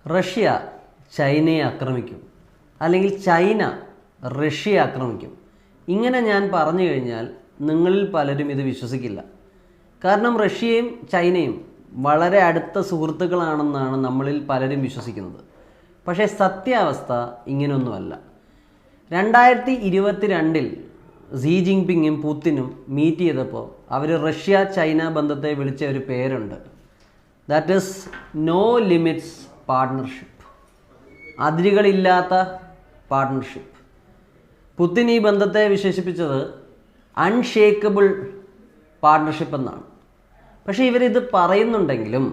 Russia ചൈനയെ ആക്രമിക്കും, അല്ലെങ്കിൽ ചൈന റഷ്യയെ ആക്രമിക്കും. ഇങ്ങനെ ഞാൻ പറഞ്ഞു കഴിഞ്ഞാൽ നിങ്ങളിൽ പലരും ഇത് വിശ്വസിക്കില്ല. കാരണം റഷ്യയും ചൈനയും വളരെ അടുത്ത സുഹൃത്തുക്കളാണെന്നാണ് നമ്മളിൽ പലരും വിശ്വസിക്കുന്നത്. പക്ഷേ സത്യാവസ്ഥ ഇങ്ങനെയൊന്നുമല്ല. 2022 സീ ജിൻപിങ്ങും പുത്തിനും മീറ്റ് ചെയ്തപ്പോൾ അവർ റഷ്യ ചൈന ബന്ധത്തെ വിളിച്ച ഒരു പേരുണ്ട്. That is no limits partnership, അതിരുകളില്ലാത്ത പാർട്ട്ണർഷിപ്പ്. പുത്തിൻ ഈ ബന്ധത്തെ വിശേഷിപ്പിച്ചത് അൺഷേക്കബിൾ പാർട്ട്ണർഷിപ്പ് എന്നാണ്. പക്ഷേ ഇവരിത് പറയുന്നുണ്ടെങ്കിലും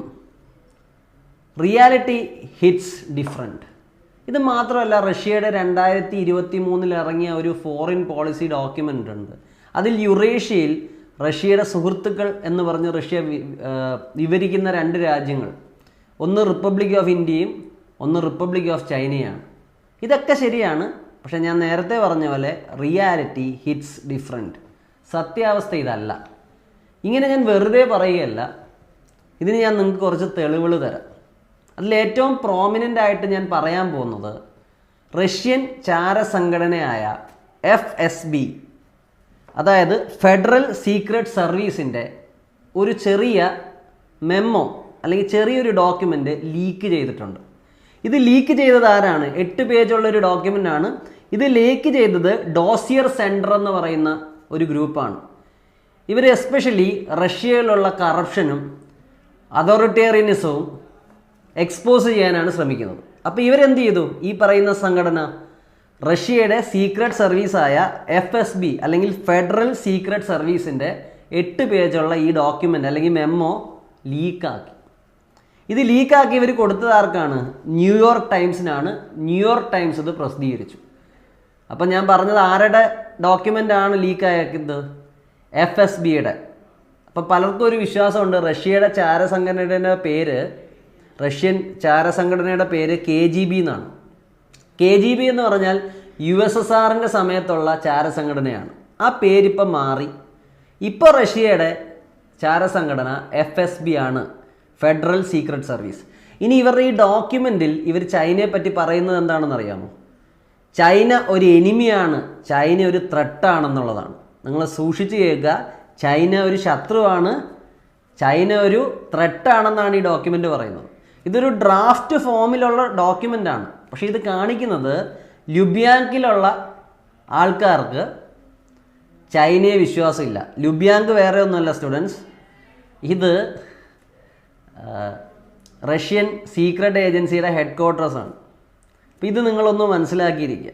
റിയാലിറ്റി ഹിറ്റ്സ് ഡിഫറെൻറ്റ്. ഇത് മാത്രമല്ല, റഷ്യയുടെ 2023 ഇറങ്ങിയ ഒരു ഫോറിൻ പോളിസി ഡോക്യുമെൻ്റ് ഉണ്ട്. അതിൽ യുറേഷ്യയിൽ റഷ്യയുടെ സുഹൃത്തുക്കൾ എന്ന് പറഞ്ഞ് റഷ്യ വിവരിക്കുന്ന 2 രാജ്യങ്ങൾ, ഒന്ന് റിപ്പബ്ലിക് ഓഫ് ഇന്ത്യയും ഒന്ന് റിപ്പബ്ലിക് ഓഫ് ചൈനയാണ്. ഇതൊക്കെ ശരിയാണ്. പക്ഷേ ഞാൻ നേരത്തെ പറഞ്ഞ പോലെ റിയാലിറ്റി ഹിറ്റ്സ് ഡിഫറെൻറ്റ്. സത്യാവസ്ഥ ഇതല്ല. ഇങ്ങനെ ഞാൻ വെറുതെ പറയുകയല്ല. ഇതിന് ഞാൻ നിങ്ങൾക്ക് കുറച്ച് തെളിവുകൾ തരാം. അതിലേറ്റവും പ്രോമിനൻ്റ് ആയിട്ട് ഞാൻ പറയാൻ പോകുന്നത് റഷ്യൻ ചാരസംഘടനയായ FSB, അതായത് ഫെഡറൽ സീക്രട്ട് സർവീസിൻ്റെ ഒരു ചെറിയ മെമ്മോ അല്ലെങ്കിൽ ചെറിയൊരു ഡോക്യുമെൻ്റ് ലീക്ക് ചെയ്തിട്ടുണ്ട്. ഇത് ലീക്ക് ചെയ്തത് ആരാണ്? 8 പേജുള്ളൊരു ഡോക്യുമെൻ്റാണ്. ഇത് ലീക്ക് ചെയ്തത് ഡോസിയർ സെൻറ്റർ എന്ന് പറയുന്ന ഒരു ഗ്രൂപ്പാണ്. ഇവർ എസ്പെഷ്യലി റഷ്യയിലുള്ള കറപ്ഷനും അതോറിറ്റേറിയനിസവും എക്സ്പോസ് ചെയ്യാനാണ് ശ്രമിക്കുന്നത്. അപ്പോൾ ഇവരെന്ത് ചെയ്തു? ഈ പറയുന്ന സംഘടന റഷ്യയുടെ സീക്രട്ട് സർവീസായ FSB അല്ലെങ്കിൽ ഫെഡറൽ സീക്രട്ട് സർവീസിൻ്റെ 8 പേജുള്ള ഈ ഡോക്യുമെൻ്റ് അല്ലെങ്കിൽ മെമ്മോ ലീക്കാക്കി. ഇത് ലീക്കാക്കി ഇവർ കൊടുത്തത് ആർക്കാണ്? ന്യൂയോർക്ക് ടൈംസിനാണ്. ന്യൂയോർക്ക് ടൈംസ് ഇത് പ്രസിദ്ധീകരിച്ചു. അപ്പം ഞാൻ പറഞ്ഞത് ആരുടെ ഡോക്യുമെൻ്റാണ് ലീക്കായത്? FSBയുടെ. അപ്പം പലർക്കും ഒരു വിശ്വാസമുണ്ട് റഷ്യയുടെ ചാരസംഘടനയുടെ പേര്, റഷ്യൻ ചാരസംഘടനയുടെ പേര് KGB എന്നാണ്. KGB എന്ന് പറഞ്ഞാൽ USSRൻ്റെ സമയത്തുള്ള ചാരസംഘടനയാണ്. ആ പേരിപ്പം മാറി. ഇപ്പോൾ റഷ്യയുടെ ചാരസംഘടന FSB ആണ്, ഫെഡറൽ സീക്രട്ട് സർവീസ്. ഇനി ഇവരുടെ ഈ ഡോക്യുമെൻറ്റിൽ ഇവർ ചൈനയെ പറ്റി പറയുന്നത് എന്താണെന്ന് അറിയാമോ? ചൈന ഒരു എനിമിയാണ്, ചൈന ഒരു ത്രെട്ടാണെന്നുള്ളതാണ്. നിങ്ങൾ സൂക്ഷിച്ച് കേൾക്കുക. ചൈന ഒരു ശത്രുവാണ്, ചൈന ഒരു ത്രെട്ടാണെന്നാണ് ഈ ഡോക്യുമെൻ്റ് പറയുന്നത്. ഇതൊരു ഡ്രാഫ്റ്റ് ഫോമിലുള്ള ഡോക്യുമെൻ്റാണ്. പക്ഷേ ഇത് കാണിക്കുന്നത് ലുബ്യാങ്കിലുള്ള ആൾക്കാർക്ക് ചൈനയെ വിശ്വാസമില്ല. ലുബ്യാങ്ക് വേറെ ഒന്നുമല്ല സ്റ്റുഡൻസ്, ഇത് റഷ്യൻ സീക്രട്ട് ഏജൻസിയുടെ ഹെഡ് ക്വാർട്ടേഴ്സാണ്. അപ്പോൾ ഇത് നിങ്ങളൊന്ന് മനസ്സിലാക്കിയിരിക്കുക.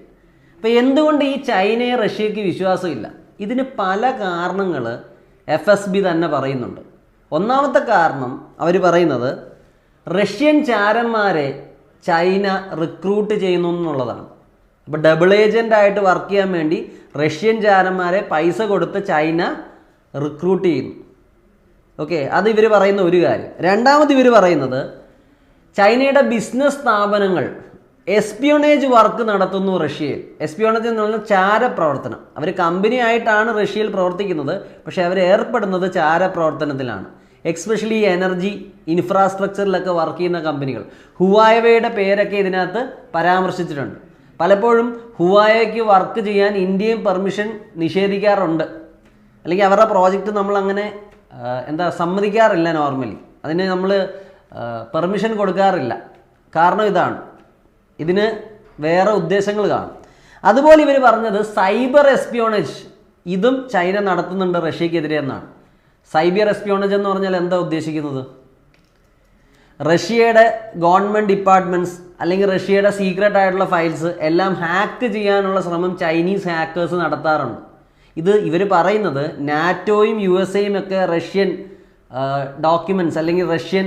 അപ്പോൾ എന്തുകൊണ്ട് ഈ ചൈനയെ റഷ്യയ്ക്ക് വിശ്വാസമില്ല? ഇതിന് പല കാരണങ്ങൾ FSB തന്നെ പറയുന്നുണ്ട്. ഒന്നാമത്തെ കാരണം അവർ പറയുന്നത് റഷ്യൻ ചാരന്മാരെ ചൈന റിക്രൂട്ട് ചെയ്യുന്നു എന്നുള്ളതാണ്. അപ്പോൾ ഡബിൾ ഏജൻ്റായിട്ട് വർക്ക് ചെയ്യാൻ വേണ്ടി റഷ്യൻ ചാരന്മാരെ പൈസ കൊടുത്ത് ചൈന റിക്രൂട്ട് ചെയ്യുന്നു. ഓക്കെ, അത് ഇവർ പറയുന്ന ഒരു കാര്യം. രണ്ടാമത് ഇവർ പറയുന്നത് ചൈനയുടെ ബിസിനസ് സ്ഥാപനങ്ങൾ എസ്പിയോണേജ് വർക്ക് നടത്തുന്നു റഷ്യയിൽ. എസ്പിയോണേജ് എന്ന് പറഞ്ഞാൽ ചാരപ്രവർത്തനം. അവർ കമ്പനി ആയിട്ടാണ് റഷ്യയിൽ പ്രവർത്തിക്കുന്നത്, പക്ഷേ അവർ ഏർപ്പെടുന്നത് ചാരപ്രവർത്തനത്തിലാണ്. എക്സ്പെഷ്യലി എനർജി ഇൻഫ്രാസ്ട്രക്ചറിലൊക്കെ വർക്ക് ചെയ്യുന്ന കമ്പനികൾ. ഹുവാവയുടെ പേരൊക്കെ ഇതിനകത്ത് പരാമർശിച്ചിട്ടുണ്ട്. പലപ്പോഴും ഹുവാവയ്ക്ക് വർക്ക് ചെയ്യാൻ ഇന്ത്യയും പെർമിഷൻ നിഷേധിക്കാറുണ്ട്, അല്ലെങ്കിൽ അവരുടെ പ്രോജക്റ്റ് നമ്മളങ്ങനെ സമ്മതിക്കാറില്ല. നോർമലി അതിന് നമ്മൾ പെർമിഷൻ കൊടുക്കാറില്ല. കാരണം ഇതാണ്, ഇതിന് വേറെ ഉദ്ദേശങ്ങൾ കാണും. അതുപോലെ ഇവർ പറഞ്ഞത് സൈബർ എസ്പിയോണേജ് ഇതും ചൈന നടത്തുന്നുണ്ട് റഷ്യക്കെതിരെ എന്നാണ്. സൈബർ എസ്പിയോണേജ് എന്ന് പറഞ്ഞാൽ എന്താ ഉദ്ദേശിക്കുന്നത്? റഷ്യയുടെ ഗവൺമെൻറ് ഡിപ്പാർട്ട്മെൻറ്റ്സ് അല്ലെങ്കിൽ റഷ്യയുടെ സീക്രട്ട് ആയിട്ടുള്ള ഫയൽസ് എല്ലാം ഹാക്ക് ചെയ്യാനുള്ള ശ്രമം ചൈനീസ് ഹാക്കേഴ്സ് നടത്താറുണ്ട്. ഇത് ഇവർ പറയുന്നത് നാറ്റോയും USA ഒക്കെ റഷ്യൻ ഡോക്യുമെൻറ്റ്സ് അല്ലെങ്കിൽ റഷ്യൻ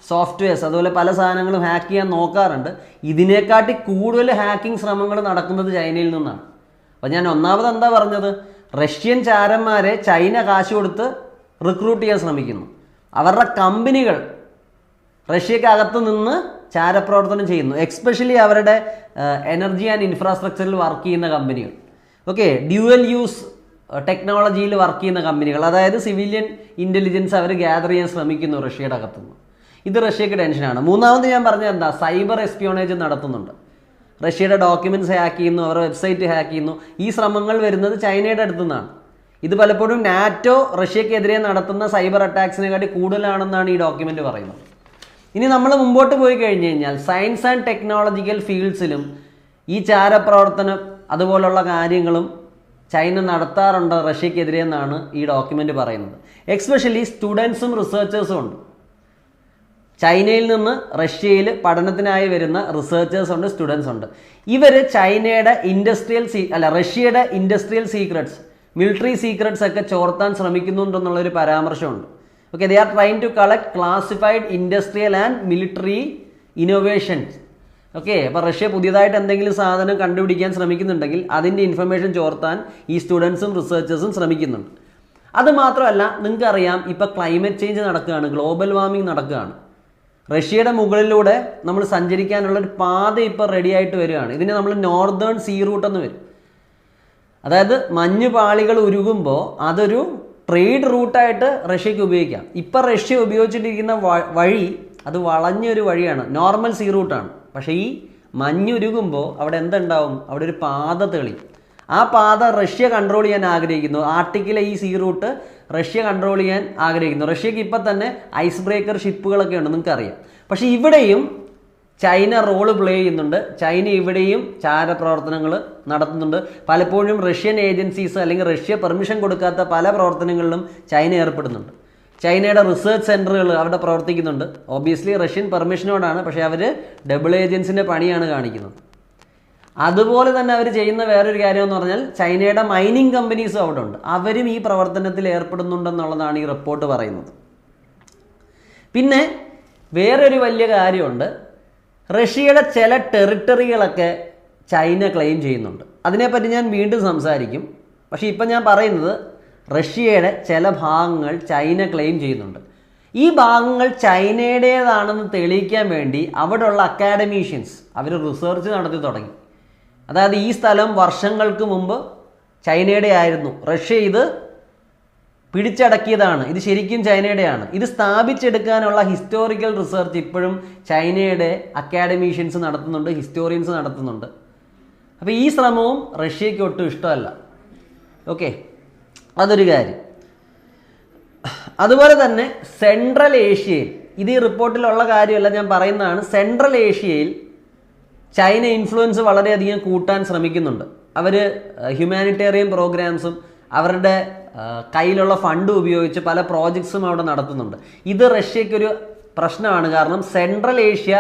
സോഫ്റ്റ്വെയർസ് അതുപോലെ പല സാധനങ്ങളും ഹാക്ക് ചെയ്യാൻ നോക്കാറുണ്ട്. ഇതിനെക്കാട്ടി കൂടുതൽ ഹാക്കിംഗ് ശ്രമങ്ങൾ നടക്കുന്നത് ചൈനയിൽ നിന്നാണ്. അപ്പോൾ ഞാൻ ഒന്നാമത് എന്താ പറഞ്ഞത്? റഷ്യൻ ചാരന്മാരെ ചൈന കാശ് കൊടുത്ത് റിക്രൂട്ട് ചെയ്യാൻ ശ്രമിക്കുന്നു. അവരുടെ കമ്പനികൾ റഷ്യക്കകത്ത് നിന്ന് ചാരപ്രവർത്തനം ചെയ്യുന്നു. എക്സ്പെഷ്യലി അവരുടെ എനർജി ആൻഡ് ഇൻഫ്രാസ്ട്രക്ചറിൽ വർക്ക് ചെയ്യുന്ന കമ്പനികൾ. ഓക്കെ, ഡ്യുവൽ യൂസ് ടെക്നോളജിയിൽ വർക്ക് ചെയ്യുന്ന കമ്പനികൾ, അതായത് സിവിലിയൻ ഇൻ്റലിജൻസ് അവർ ഗ്യാദർ ചെയ്യാൻ ശ്രമിക്കുന്നു റഷ്യയുടെ അകത്തുനിന്ന്. ഇത് റഷ്യക്ക് ടെൻഷനാണ്. മൂന്നാമത് ഞാൻ പറഞ്ഞത് എന്താ, സൈബർ എസ്പിയോണേജ് നടത്തുന്നുണ്ട്. റഷ്യയുടെ ഡോക്യുമെന്റ്സ് ഹാക്ക് ചെയ്യുന്നു, അവരുടെ വെബ്സൈറ്റ് ഹാക്ക് ചെയ്യുന്നു. ഈ ശ്രമങ്ങൾ വരുന്നത് ചൈനയുടെ അടുത്തു നിന്നാണ്. ഇത് പലപ്പോഴും നാറ്റോ റഷ്യക്കെതിരെ നടത്തുന്ന സൈബർ അറ്റാക്സിനെക്കാട്ടി കൂടുതലാണെന്നാണ് ഈ ഡോക്യുമെന്റ് പറയുന്നത്. ഇനി നമ്മൾ മുമ്പോട്ട് പോയി കഴിഞ്ഞ് കഴിഞ്ഞാൽ സയൻസ് ആൻഡ് ടെക്നോളജിക്കൽ ഫീൽഡ്സിലും ഈ ചാരപ്രവർത്തനം അതുപോലുള്ള കാര്യങ്ങളും ചൈന നടത്താറുണ്ട് റഷ്യക്കെതിരെ എന്നാണ് ഈ ഡോക്യുമെന്റ് പറയുന്നത്. എക്സ്പെഷ്യലി സ്റ്റുഡൻസും റിസർച്ചേഴ്സും ഉണ്ട്. ചൈനയിൽ നിന്ന് റഷ്യയിൽ പഠനത്തിനായി വരുന്ന റിസർച്ചേഴ്സ് ഉണ്ട്, സ്റ്റുഡൻസ് ഉണ്ട്. ഇവർ ചൈനയുടെ റഷ്യയുടെ ഇൻഡസ്ട്രിയൽ സീക്രട്സ്, മിലിറ്ററി സീക്രട്സ് ഒക്കെ ചോർത്താൻ ശ്രമിക്കുന്നുണ്ടെന്നുള്ളൊരു പരാമർശമുണ്ട്. Okay, they are trying to collect classified industrial and military innovations. Okay, അപ്പോൾ റഷ്യ പുതിയതായിട്ട് എന്തെങ്കിലും സാധനം കണ്ടുപിടിക്കാൻ ശ്രമിക്കുന്നുണ്ടെങ്കിൽ അതിൻ്റെ ഇൻഫർമേഷൻ ചോർത്താൻ ഈ സ്റ്റുഡൻസും റിസർച്ചേഴ്സും ശ്രമിക്കുന്നുണ്ട്. അത് മാത്രമല്ല, നിങ്ങൾക്കറിയാം ഇപ്പോൾ ക്ലൈമറ്റ് ചേഞ്ച് നടക്കുകയാണ്, ഗ്ലോബൽ വാർമിംഗ് നടക്കുകയാണ്. റഷ്യയുടെ മുകളിലൂടെ നമ്മൾ സഞ്ചരിക്കാനുള്ളൊരു പാത ഇപ്പോൾ റെഡി ആയിട്ട് വരികയാണ്. ഇതിനെ നമ്മൾ നോർത്തേൺ സീ റൂട്ട് എന്ന് വരും. അതായത് മഞ്ഞുപാളികൾ ഉരുകുമ്പോൾ അതൊരു ട്രേഡ് റൂട്ടായിട്ട് റഷ്യക്ക് ഉപയോഗിക്കാം. ഇപ്പം റഷ്യ ഉപയോഗിച്ചിട്ടിരിക്കുന്ന വഴി അത് വളഞ്ഞൊരു വഴിയാണ്, നോർമൽ സീ റൂട്ടാണ്. പക്ഷേ ഈ മഞ്ഞുരുകുമ്പോൾ അവിടെ എന്തുണ്ടാവും, അവിടെ ഒരു പാത തെളിയും. ആ പാത റഷ്യ കൺട്രോൾ ചെയ്യാൻ ആഗ്രഹിക്കുന്നു. ആർട്ടിക്കിലെ ഈ സീ റൂട്ട് റഷ്യ കൺട്രോൾ ചെയ്യാൻ ആഗ്രഹിക്കുന്നു. റഷ്യക്ക് ഇപ്പം തന്നെ ഐസ് ബ്രേക്കർ ഷിപ്പുകളൊക്കെ ഉണ്ട്, നിങ്ങൾക്കറിയാം. പക്ഷേ ഇവിടെയും ചൈന റോള് പ്ലേ ചെയ്യുന്നുണ്ട്. ചൈന ഇവിടെയും ചാരപ്രവർത്തനങ്ങൾ നടത്തുന്നുണ്ട്. പലപ്പോഴും റഷ്യൻ ഏജൻസീസ് അല്ലെങ്കിൽ റഷ്യ പെർമിഷൻ കൊടുക്കാത്ത പല പ്രവർത്തനങ്ങളിലും ചൈന ഏർപ്പെടുന്നുണ്ട്. ചൈനയുടെ റിസർച്ച് സെൻറ്ററുകൾ അവിടെ പ്രവർത്തിക്കുന്നുണ്ട്. ഒബ്വിയസ്ലി റഷ്യൻ പെർമിഷനോടാണ്, പക്ഷേ അവർ ഡബിൾ ഏജൻസിൻ്റെ പണിയാണ് കാണിക്കുന്നത്. അതുപോലെ തന്നെ അവർ ചെയ്യുന്ന വേറൊരു കാര്യം എന്ന് പറഞ്ഞാൽ ചൈനയുടെ മൈനിങ് കമ്പനീസും അവിടെ ഉണ്ട്. അവരും ഈ പ്രവർത്തനത്തിൽ ഏർപ്പെടുന്നുണ്ടെന്നുള്ളതാണ് ഈ റിപ്പോർട്ട് പറയുന്നത്. പിന്നെ വേറൊരു വലിയ കാര്യമുണ്ട്, റഷ്യയുടെ ചില ടെറിട്ടറികളൊക്കെ ചൈന ക്ലെയിം ചെയ്യുന്നുണ്ട്. അതിനെപ്പറ്റി ഞാൻ വീണ്ടും സംസാരിക്കും. പക്ഷേ ഇപ്പം ഞാൻ പറയുന്നത് റഷ്യയുടെ ചില ഭാഗങ്ങൾ ചൈന ക്ലെയിം ചെയ്യുന്നുണ്ട്. ഈ ഭാഗങ്ങൾ ചൈനയുടേതാണെന്ന് തെളിയിക്കാൻ വേണ്ടി അവിടെയുള്ള അക്കാഡമീഷ്യൻസ് അവർ റിസർച്ച് നടത്തി തുടങ്ങി. അതായത് ഈ സ്ഥലം വർഷങ്ങൾക്ക് മുമ്പ് ചൈനയുടെ ആയിരുന്നു, റഷ്യ ഇത് പിടിച്ചടക്കിയതാണ്, ഇത് ശരിക്കും ചൈനയുടെയാണ്. ഇത് സ്ഥാപിച്ചെടുക്കാനുള്ള ഹിസ്റ്റോറിക്കൽ റിസർച്ച് ഇപ്പോഴും ചൈനയുടെ അക്കാഡമീഷ്യൻസ് നടത്തുന്നുണ്ട്, ഹിസ്റ്റോറിയൻസ് നടത്തുന്നുണ്ട്. അപ്പോൾ ഈ ശ്രമവും റഷ്യയ്ക്ക് ഒട്ടും ഇഷ്ടമല്ല. ഓക്കെ, അതൊരു കാര്യം. അതുപോലെ തന്നെ സെൻട്രൽ ഏഷ്യയിൽ, ഇത് ഈ റിപ്പോർട്ടിലുള്ള കാര്യമല്ല, ഞാൻ പറയുന്നതാണ്. സെൻട്രൽ ഏഷ്യയിൽ ചൈന ഇൻഫ്ലുവൻസ് വളരെയധികം കൂട്ടാൻ ശ്രമിക്കുന്നുണ്ട്. അവർ ഹ്യൂമാനിറ്റേറിയൻ പ്രോഗ്രാംസും അവരുടെ കയ്യിലുള്ള ഫണ്ട് ഉപയോഗിച്ച് പല പ്രോജക്ട്സും അവിടെ നടത്തുന്നുണ്ട്. ഇത് റഷ്യക്കൊരു പ്രശ്നമാണ്. കാരണം സെൻട്രൽ ഏഷ്യ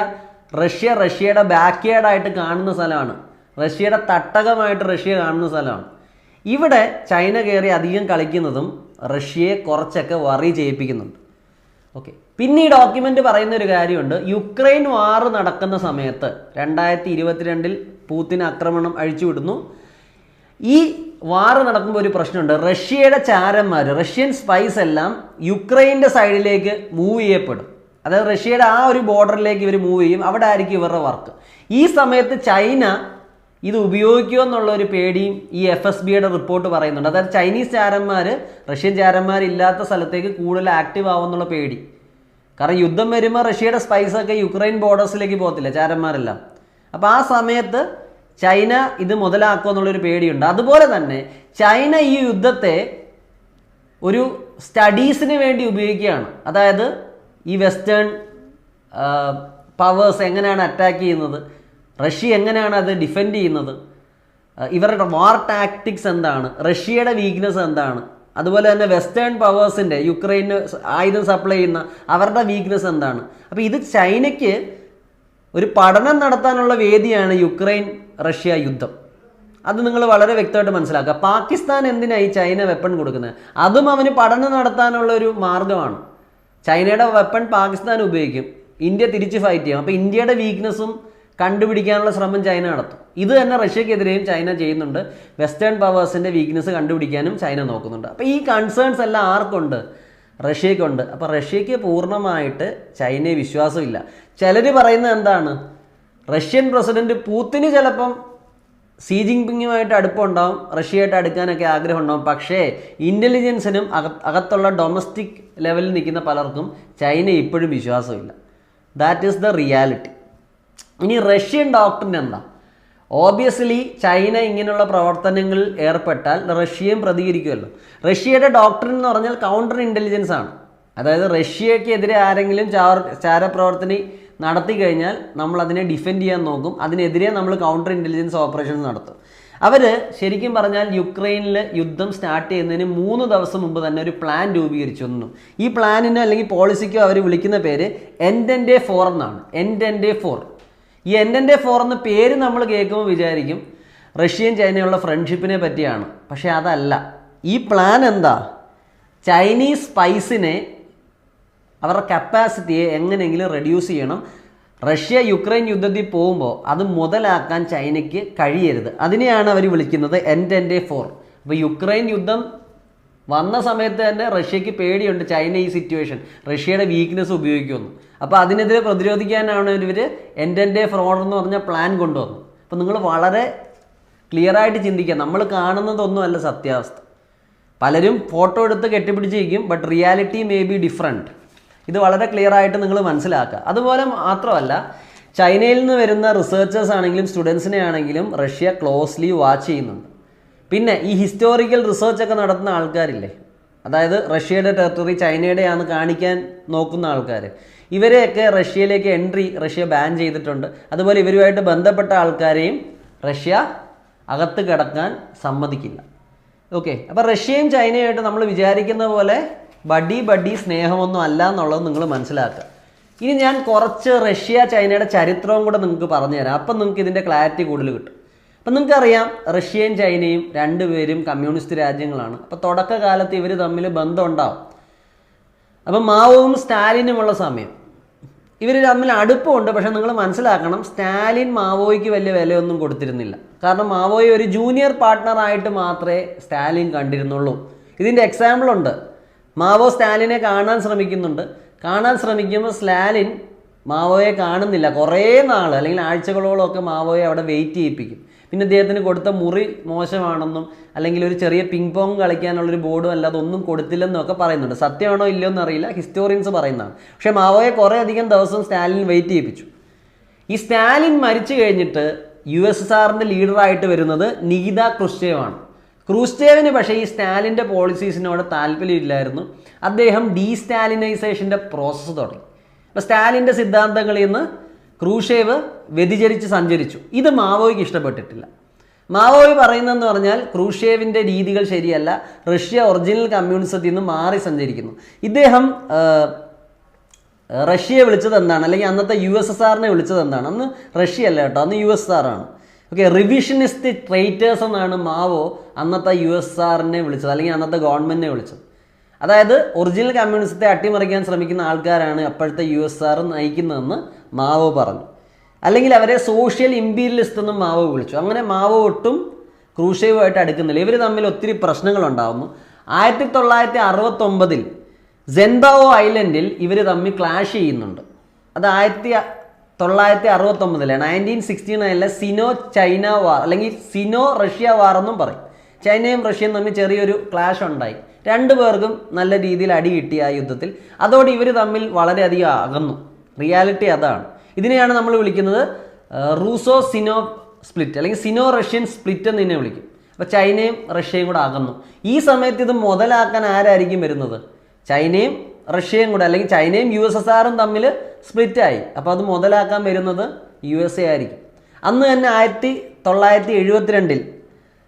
റഷ്യയുടെ ബാക്ക്യാർഡായിട്ട് കാണുന്ന സ്ഥലമാണ്, റഷ്യയുടെ തട്ടകമായിട്ട് റഷ്യ കാണുന്ന സ്ഥലമാണ്. ഇവിടെ ചൈന കയറി അധികം കളിക്കുന്നതും റഷ്യയെ കുറച്ചൊക്കെ വറി ചെയ്യിപ്പിക്കുന്നുണ്ട്. ഓക്കെ, പിന്നെ ഈ ഡോക്യുമെൻ്റ് പറയുന്ന ഒരു കാര്യമുണ്ട്. യുക്രൈൻ വാർ നടക്കുന്ന സമയത്ത് 2022 പൂത്തിൻ ആക്രമണം അഴിച്ചുവിടുന്നു. ഈ വാർ നടക്കുമ്പോൾ ഒരു പ്രശ്നമുണ്ട്. റഷ്യയുടെ ചാരന്മാർ, റഷ്യൻ സ്പൈസ് എല്ലാം യുക്രൈൻ്റെ സൈഡിലേക്ക് മൂവ് ചെയ്യപ്പെടും. അതായത് റഷ്യയുടെ ആ ഒരു ബോർഡറിലേക്ക് ഇവർ മൂവ് ചെയ്യും, അവിടെ ആയിരിക്കും ഇവരുടെ വർക്ക്. ഈ സമയത്ത് ചൈന ഇത് ഉപയോഗിക്കുമോ എന്നുള്ളൊരു പേടിയും ഈ FSBയുടെ റിപ്പോർട്ട് പറയുന്നുണ്ട്. അതായത് ചൈനീസ് ചാരന്മാർ റഷ്യൻ ചാരന്മാരില്ലാത്ത സ്ഥലത്തേക്ക് കൂടുതൽ ആക്റ്റീവ് ആവുമെന്നുള്ള പേടി. കാരണം യുദ്ധം വരുമ്പോൾ റഷ്യയുടെ സ്പൈസൊക്കെ യുക്രൈൻ ബോർഡേഴ്സിലേക്ക് പോകത്തില്ല ചാരന്മാരെല്ലാം. അപ്പോൾ ആ സമയത്ത് ചൈന ഇത് മുതലാക്കുക എന്നുള്ളൊരു പേടിയുണ്ട്. അതുപോലെ തന്നെ ചൈന ഈ യുദ്ധത്തെ ഒരു സ്റ്റഡീസിന് വേണ്ടി ഉപയോഗിക്കുകയാണ്. അതായത് ഈ വെസ്റ്റേൺ പവേഴ്സ് എങ്ങനെയാണ് അറ്റാക്ക് ചെയ്യുന്നത്, റഷ്യ എങ്ങനെയാണ് അത് ഡിഫെൻഡ് ചെയ്യുന്നത്, ഇവരുടെ വാർ ടാക്ടിക്സ് എന്താണ്, റഷ്യയുടെ വീക്ക്നെസ് എന്താണ്, അതുപോലെ തന്നെ വെസ്റ്റേൺ പവേഴ്സിൻ്റെ യുക്രൈന് ആയുധം സപ്ലൈ ചെയ്യുന്ന അവരുടെ വീക്ക്നെസ് എന്താണ്. അപ്പോൾ ഇത് ചൈനയ്ക്ക് ഒരു പഠനം നടത്താനുള്ള വേദിയാണ് യുക്രൈൻ റഷ്യ യുദ്ധം. അത് നിങ്ങൾ വളരെ വ്യക്തമായിട്ട് മനസ്സിലാക്കുക. പാകിസ്ഥാൻ എന്തിനായി ചൈന വെപ്പൺ കൊടുക്കുന്നത്? അതും അവന് പഠനം നടത്താനുള്ള ഒരു മാർഗമാണ്. ചൈനയുടെ വെപ്പൺ പാകിസ്ഥാൻ ഉപയോഗിക്കും, ഇന്ത്യ തിരിച്ച് ഫൈറ്റ് ചെയ്യും. അപ്പോൾ ഇന്ത്യയുടെ വീക്ക്നെസ്സും കണ്ടുപിടിക്കാനുള്ള ശ്രമം ചൈന നടത്തും. ഇത് തന്നെ റഷ്യക്കെതിരെയും ചൈന ചെയ്യുന്നുണ്ട്. വെസ്റ്റേൺ പവേഴ്സിൻ്റെ വീക്ക്നെസ് കണ്ടുപിടിക്കാനും ചൈന നോക്കുന്നുണ്ട്. അപ്പോൾ ഈ കൺസേൺസ് എല്ലാം ആർക്കുണ്ട്? റഷ്യക്കുണ്ട്. അപ്പോൾ റഷ്യക്ക് പൂർണ്ണമായിട്ട് ചൈനയെ വിശ്വാസമില്ല. ചിലർ പറയുന്നത് എന്താണ്, റഷ്യൻ പ്രസിഡന്റ് പുതിന് ചിലപ്പം സി ജിൻപിങ്ങുമായിട്ട് അടുപ്പമുണ്ടാവും, റഷ്യയായിട്ട് അടുക്കാനൊക്കെ ആഗ്രഹം ഉണ്ടാവും. പക്ഷേ ഇൻ്റലിജൻസിനും അകത്തുള്ള ഡൊമസ്റ്റിക് ലെവലിൽ നിൽക്കുന്ന പലർക്കും ചൈന ഇപ്പോഴും വിശ്വാസമില്ല. That is the reality. ഇനി റഷ്യൻ ഡോക്ടറിന് എന്താ? ഓബിയസ്ലി ചൈന ഇങ്ങനെയുള്ള പ്രവർത്തനങ്ങളിൽ ഏർപ്പെട്ടാൽ റഷ്യയും പ്രതികരിക്കുമല്ലോ. റഷ്യയുടെ ഡോക്ടറിൻ എന്ന് പറഞ്ഞാൽ കൗണ്ടർ ഇൻ്റലിജൻസ് ആണ്. അതായത് റഷ്യക്കെതിരെ ആരെങ്കിലും ചാരപ്രവർത്തനം നടത്തി കഴിഞ്ഞാൽ നമ്മൾ അതിനെ ഡിഫെൻഡ് ചെയ്യാൻ നോക്കും, അതിനെതിരെ നമ്മൾ കൗണ്ടർ ഇൻ്റലിജൻസ് ഓപ്പറേഷൻ നടത്തും. അവർ ശരിക്കും പറഞ്ഞാൽ യുക്രൈനിൽ യുദ്ധം സ്റ്റാർട്ട് ചെയ്യുന്നതിന് 3 ദിവസം മുമ്പ് തന്നെ ഒരു പ്ലാൻ രൂപീകരിച്ചു വന്നു. ഈ പ്ലാനിന് അല്ലെങ്കിൽ പോളിസിക്കോ അവർ വിളിക്കുന്ന പേര് എൻഡൻഡേ 4 എന്നാണ്. എൻഡൻഡേ 4. ഈ എൻഡൻഡേ 4 എന്ന പേര് നമ്മൾ കേൾക്കുമ്പോൾ വിചാരിക്കും റഷ്യയും ചൈനയുള്ള ഫ്രണ്ട്ഷിപ്പിനെ പറ്റിയാണ്. പക്ഷേ അതല്ല. ഈ പ്ലാൻ എന്താ? ചൈനീസ് സ്പൈസിനെ, അവരുടെ കപ്പാസിറ്റിയെ എങ്ങനെയെങ്കിലും റെഡ്യൂസ് ചെയ്യണം. റഷ്യ യുക്രൈൻ യുദ്ധത്തിൽ പോകുമ്പോൾ അത് മുതലാക്കാൻ ചൈനയ്ക്ക് കഴിയരുത്. അതിനെയാണ് അവർ വിളിക്കുന്നത് എൻഡൻഡേ 4. അപ്പോൾ യുക്രൈൻ യുദ്ധം വന്ന സമയത്ത് തന്നെ റഷ്യക്ക് പേടിയുണ്ട് ചൈന ഈ സിറ്റുവേഷൻ റഷ്യയുടെ വീക്ക്നെസ് ഉപയോഗിക്കുമെന്ന്. അപ്പോൾ അതിനെതിരെ പ്രതിരോധിക്കാനാണ് ഇവർ എൻഡൻഡേ 4 എന്ന് പറഞ്ഞ പ്ലാൻ കൊണ്ടുവന്നത്. അപ്പോൾ നിങ്ങൾ വളരെ ക്ലിയറായിട്ട് ചിന്തിക്കുക. നമ്മൾ കാണുന്നതൊന്നുമല്ല സത്യാവസ്ഥ. പലരും ഫോട്ടോ എടുത്ത് കെട്ടിപ്പിടിച്ചിരിക്കും, but reality may be different. ഇത് വളരെ ക്ലിയർ ആയിട്ട് നിങ്ങൾ മനസ്സിലാക്കുക. അതുപോലെ മാത്രമല്ല, ചൈനയിൽ നിന്ന് വരുന്ന റിസർച്ചേഴ്സ് ആണെങ്കിലും സ്റ്റുഡൻസിനെ ആണെങ്കിലും റഷ്യ ക്ലോസ്ലി വാച്ച് ചെയ്യുന്നുണ്ട്. പിന്നെ ഈ ഹിസ്റ്റോറിക്കൽ റിസർച്ചൊക്കെ നടത്തുന്ന ആൾക്കാരില്ലേ, അതായത് റഷ്യയുടെ ടെറിട്ടറി ചൈനയുടെയാണെന്ന് കാണിക്കാൻ നോക്കുന്ന ആൾക്കാർ, ഇവരെയൊക്കെ റഷ്യയിലേക്ക് റഷ്യ ബാൻ ചെയ്തിട്ടുണ്ട്. അതുപോലെ ഇവരുമായിട്ട് ബന്ധപ്പെട്ട ആൾക്കാരെയും റഷ്യ അകത്ത് കിടക്കാൻ സമ്മതിക്കില്ല. ഓക്കെ, അപ്പോൾ റഷ്യയും ചൈനയുമായിട്ട് നമ്മൾ വിചാരിക്കുന്ന പോലെ ബഡി സ്നേഹമൊന്നും അല്ല എന്നുള്ളത് നിങ്ങൾ മനസ്സിലാക്കുക. ഇനി ഞാൻ കുറച്ച് റഷ്യ ചൈനയുടെ ചരിത്രവും കൂടെ നിങ്ങൾക്ക് പറഞ്ഞുതരാം. അപ്പം നിങ്ങൾക്ക് ഇതിൻ്റെ ക്ലാരിറ്റി കൂടുതൽ കിട്ടും. അപ്പം നിങ്ങൾക്കറിയാം റഷ്യയും ചൈനയും രണ്ടുപേരും കമ്മ്യൂണിസ്റ്റ് രാജ്യങ്ങളാണ്. അപ്പോൾ തുടക്കകാലത്ത് ഇവർ തമ്മിൽ ബന്ധം ഉണ്ടാവും. അപ്പം മാവോവും സ്റ്റാലിനുമുള്ള സമയം ഇവർ തമ്മിൽ അടുപ്പമുണ്ട്. പക്ഷേ നിങ്ങൾ മനസ്സിലാക്കണം, സ്റ്റാലിൻ മാവോയ്ക്ക് വലിയ വിലയൊന്നും കൊടുത്തിരുന്നില്ല. കാരണം മാവോയെ ഒരു ജൂനിയർ പാർട്ട്ണറായിട്ട് മാത്രമേ സ്റ്റാലിൻ കണ്ടിരുന്നുള്ളൂ. ഇതിൻ്റെ എക്സാമ്പിളുണ്ട്. മാവോ സ്റ്റാലിനെ കാണാൻ ശ്രമിക്കുമ്പോൾ സ്റ്റാലിൻ മാവോയെ കാണുന്നില്ല. കുറേ നാൾ അല്ലെങ്കിൽ ആഴ്ചകളോളമൊക്കെ മാവോയെ അവിടെ വെയിറ്റ് ചെയ്യിപ്പിക്കും. പിന്നെ അദ്ദേഹത്തിന് കൊടുത്ത മുറി മോശമാണെന്നും അല്ലെങ്കിൽ ഒരു ചെറിയ പിങ് പോങ് കളിക്കാനുള്ളൊരു ബോർഡും അല്ലാതെ ഒന്നും കൊടുത്തില്ലെന്നും ഒക്കെ പറയുന്നുണ്ട്. സത്യമാണോ ഇല്ലയോ എന്നറിയില്ല, ഹിസ്റ്റോറിയൻസ് പറയുന്നതാണ്. പക്ഷേ മാവോയെ കുറേ അധികം ദിവസം സ്റ്റാലിൻ വെയിറ്റ് ചെയ്യിപ്പിച്ചു. ഈ സ്റ്റാലിൻ മരിച്ചു കഴിഞ്ഞിട്ട് USSRന്റെ ലീഡറായിട്ട് വരുന്നത് നികിത ക്രൂഷ്ചേവാണ്. ക്രൂഷ്ചേവിന് പക്ഷേ ഈ സ്റ്റാലിൻ്റെ പോളിസീസിനോട് താല്പര്യമില്ലായിരുന്നു. അദ്ദേഹം ഡീസ്റ്റാലിനൈസേഷൻ്റെ പ്രോസസ്സ് തുടങ്ങി. അപ്പോൾ സ്റ്റാലിൻ്റെ സിദ്ധാന്തങ്ങളിൽ നിന്ന് ക്രൂഷ്ചേവ് വ്യതിചരിച്ച് സഞ്ചരിച്ചു. ഇത് മാവോയ്ക്ക് ഇഷ്ടപ്പെട്ടിട്ടില്ല. മാവോയ് പറയുന്നതെന്ന് പറഞ്ഞാൽ ക്രൂഷ്ചേവിൻ്റെ രീതികൾ ശരിയല്ല, റഷ്യ ഒറിജിനൽ കമ്മ്യൂണിസത്തിൽ നിന്ന് മാറി സഞ്ചരിക്കുന്നു. ഇദ്ദേഹം റഷ്യയെ വിളിച്ചത് എന്താണ്, അല്ലെങ്കിൽ അന്നത്തെ USSRനെ വിളിച്ചത് എന്താണ്? അന്ന് റഷ്യ അല്ല കേട്ടോ, അന്ന് USSR ആണ്. ഓക്കെ, റിവിഷനിസ്റ്റ് ട്രൈറ്റേഴ്സ് എന്നാണ് മാവോ അന്നത്തെ USSRനെ വിളിച്ചത്, അല്ലെങ്കിൽ അന്നത്തെ ഗവൺമെൻറ്റിനെ വിളിച്ചത്. അതായത് ഒറിജിനൽ കമ്മ്യൂണിസത്തെ അട്ടിമറിക്കാൻ ശ്രമിക്കുന്ന ആൾക്കാരാണ് അപ്പോഴത്തെ USSR നയിക്കുന്നതെന്ന് മാവോ പറഞ്ഞു. അല്ലെങ്കിൽ അവരെ സോഷ്യൽ ഇമ്പീരിയലിസ്റ്റ് എന്നും മാവോ വിളിച്ചു. അങ്ങനെ മാവോ ഒട്ടും ക്രൂഷ്ചേവുമായിട്ട് അടുക്കുന്നില്ല. ഇവർ തമ്മിൽ ഒത്തിരി പ്രശ്നങ്ങളുണ്ടാകുന്നു. 1969 സെൻബാവോ ഐലൻഡിൽ ഇവർ തമ്മിൽ ക്ലാഷ് ചെയ്യുന്നുണ്ട്. അത് 1969 1969 സിനോ ചൈന വാർ അല്ലെങ്കിൽ സിനോ റഷ്യ വാർ എന്നും പറയും. ചൈനയും റഷ്യയും തമ്മിൽ ചെറിയൊരു ക്ലാഷ് ഉണ്ടായി. രണ്ടുപേർക്കും നല്ല രീതിയിൽ അടി കിട്ടി ആ യുദ്ധത്തിൽ. അതോടെ ഇവർ തമ്മിൽ വളരെയധികം അകന്നു. റിയാലിറ്റി അതാണ്. ഇതിനെയാണ് നമ്മൾ വിളിക്കുന്നത് റൂസോ സിനോ സ്പ്ലിറ്റ് അല്ലെങ്കിൽ സിനോ റഷ്യൻ സ്പ്ലിറ്റ് എന്ന് ഇതിനെ വിളിക്കും. അപ്പോൾ ചൈനയും റഷ്യയും കൂടെ അകന്നു. ഈ സമയത്ത് ഇത് മുതലാക്കാൻ ആരായിരിക്കും വരുന്നത്? ചൈനയും റഷ്യയും കൂടെ, അല്ലെങ്കിൽ ചൈനയും USSRും തമ്മിൽ സ്പ്ലിറ്റായി. അപ്പോൾ അത് മുതലാക്കാൻ വരുന്നത് USA ആയിരിക്കും. അന്ന് തന്നെ 1972